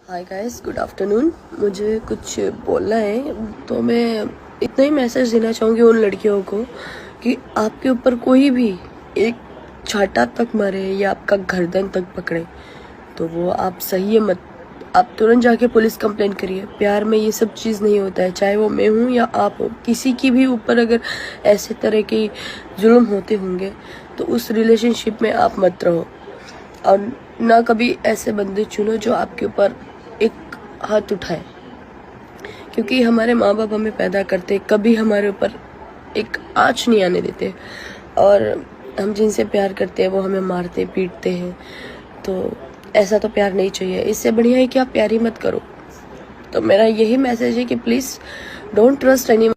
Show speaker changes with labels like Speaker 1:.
Speaker 1: Hi guys, good afternoon. मुझे कुछ बोलना है, तो मैं इतना ही मैसेज देना चाहूँगी उन लड़कियों को कि आपके ऊपर कोई भी एक छाता तक मारे या आपका गर्दन तक पकड़े तो वो आप सही है मत, आप तुरंत जाके पुलिस कंप्लेंट करिए। प्यार में ये सब चीज़ नहीं होता है, चाहे वो मैं हूँ या आप हो। किसी की भी ऊपर अगर ऐसे तरह के जुल्म होते होंगे तो उस रिलेशनशिप में आप मत रहो, और ना कभी ऐसे बंदे चुनो जो आपके ऊपर एक हाथ उठाए, क्योंकि हमारे माँ बाप हमें पैदा करते, कभी हमारे ऊपर एक आँच नहीं आने देते, और हम जिनसे प्यार करते हैं वो हमें मारते पीटते हैं। तो ऐसा तो प्यार नहीं चाहिए। इससे बढ़िया है कि आप प्यार ही मत करो। तो मेरा यही मैसेज है कि प्लीज़ डोंट ट्रस्ट एनी